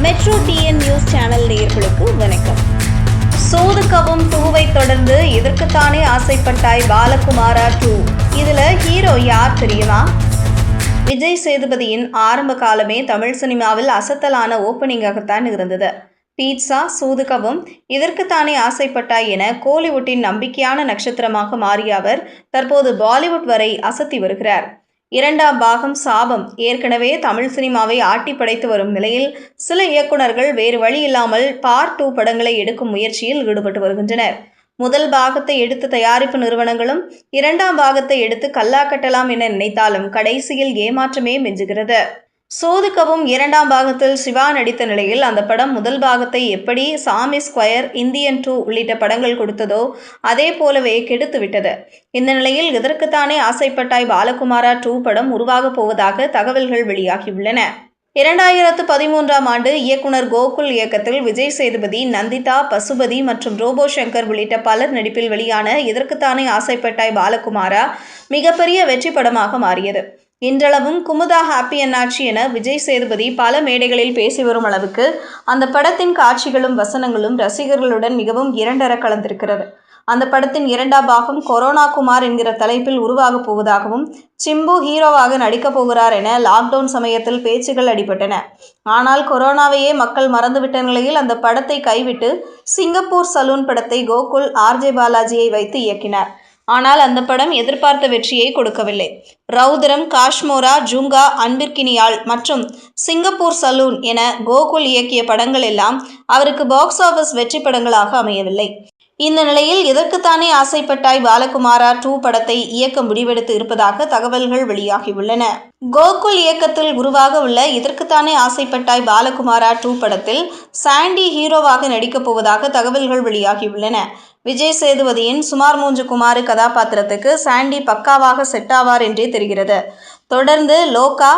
Metro TN news channel நேயர்களுக்கு வணக்கம். சோதுக்கவும் 2வை தொடர்ந்து இதற்குத்தானே ஆசைப்பட்டாய் பாலகுமாரா 2. இதுல ஹீரோ யார் தெரியுமா? விஜய் சேதுபதியின் ஆரம்ப காலமே தமிழ் சினிமாவில் அசத்தலான ஓப்பனிங்காகத்தான் இருந்தது. பீட்சா, சோதுக்கவும், இதற்குத்தானே ஆசைப்பட்டாய் என கோலிவுட்டின் நம்பிக்கையான நட்சத்திரமாக மாறிய அவர் தற்போது பாலிவுட் வரை அசத்தி வருகிறார். 2ஆம் பாகம் சாபம் ஏற்கனவே தமிழ் சினிமாவை ஆட்டி படைத்து வரும் நிலையில் சில இயக்குநர்கள் வேறு வழி இல்லாமல் பார்ட் 2 படங்களை எடுக்கும் முயற்சியில் ஈடுபட்டு வருகின்றனர். முதல் பாகத்தை எடுத்து தயாரிப்பு நிறுவனங்களும் 2ஆம் பாகத்தை எடுத்து கல்லா கட்டலாம் என நினைத்தாலும் கடைசியில் ஏமாற்றமே மிஞ்சுகிறது. சோதுக்கவும் 2ஆம் பாகத்தில் சிவா நடித்த நிலையில் அந்த படம் முதல் பாகத்தை எப்படி சாமி ஸ்கொயர், இந்தியன் 2 உள்ளிட்ட படங்கள் கொடுத்ததோ அதே போலவே கெடுத்து விட்டது. இந்த நிலையில் இதற்குத்தானே ஆசைப்பட்டாய் பாலகுமாரா 2 படம் உருவாகப் போவதாக தகவல்கள் வெளியாகியுள்ளன. 2013ஆம் ஆண்டு இயக்குனர் கோகுல் இயக்கத்தில் விஜய் சேதுபதி, நந்திதா, பசுபதி மற்றும் ரோபோ சங்கர் உள்ளிட்ட பலர் நடிப்பில் வெளியான இதற்குத்தானே ஆசைப்பட்டாய் பாலகுமாரா மிகப்பெரிய வெற்றி படமாக மாறியது. இன்றளவும் குமுதா ஹாப்பி அண்ணாச்சி என விஜய் சேதுபதி பல மேடைகளில் பேசி வரும் அளவுக்கு அந்த படத்தின் காட்சிகளும் வசனங்களும் ரசிகர்களுடன் மிகவும் இரண்டர கலந்திருக்கிறது. அந்த படத்தின் 2ஆம் பாகம் கொரோனா குமார் என்கிற தலைப்பில் உருவாகப் போவதாகவும், சிம்பு ஹீரோவாக நடிக்கப் போகிறார் என லாக்டவுன் சமயத்தில் பேச்சுகள் அடிபட்டன. ஆனால் கொரோனாவையே மக்கள் மறந்துவிட்ட நிலையில் அந்த படத்தை கைவிட்டு சிங்கப்பூர் சலூன் படத்தை கோகுல் ஆர்ஜே பாலாஜியை வைத்து இயக்கினார். ஆனால் அந்த படம் எதிர்பார்த்த வெற்றியை கொடுக்கவில்லை. ரவுதிரம், காஷ்மோரா, ஜூங்கா, அன்பிற்கினியாள் மற்றும் சிங்கப்பூர் சலூன் என கோகுல் இயக்கிய படங்கள் எல்லாம் அவருக்கு பாக்ஸ் ஆஃபீஸ் வெற்றி படங்களாக அமையவில்லை. இந்த நிலையில் இதற்குத்தானே ஆசைப்பட்டாய் பாலகுமாரா 2 படத்தை இயக்க முடிவெடுத்து இருப்பதாக தகவல்கள் வெளியாகியுள்ளன. கோகுல் இயக்கத்தில் உருவாக உள்ள இதற்குத்தானே ஆசைப்பட்டாய் பாலகுமாரா 2 படத்தில் சாண்டி ஹீரோவாக நடிக்கப் போவதாக தகவல்கள் வெளியாகியுள்ளன. விஜய் சேதுபதியின் சுமார் 3 குமாரி கதாபாத்திரத்துக்கு சாண்டி பக்காவாக செட் ஆவார் என்றே தெரிகிறது. தொடர்ந்து லோகா,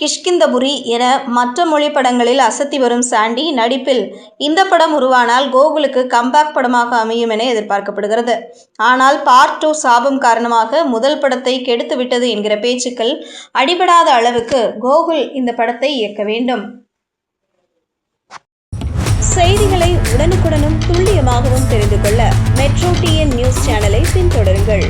கிஷ்கிந்தபுரி என மற்ற மொழி படங்களில் அசத்தி வரும் சாண்டி நடிப்பில் இந்த படம் உருவானால் கோகுலுக்கு கம்பேக் படமாக அமையும் என எதிர்பார்க்கப்படுகிறது. ஆனால் பார்ட் 2 சாபம் காரணமாக முதல் படத்தை கெடுத்து விட்டது என்கிற பேச்சுக்கள் அடிபடாத அளவுக்கு கோகுல் இந்த படத்தை இயக்க வேண்டும். செய்திகளை உடனுக்குடனும் துல்லியமாகவும் தெரிந்து கொள்ள மெட்ரோ டிஎன் நியூஸ் சேனலை பின்தொடருங்கள்.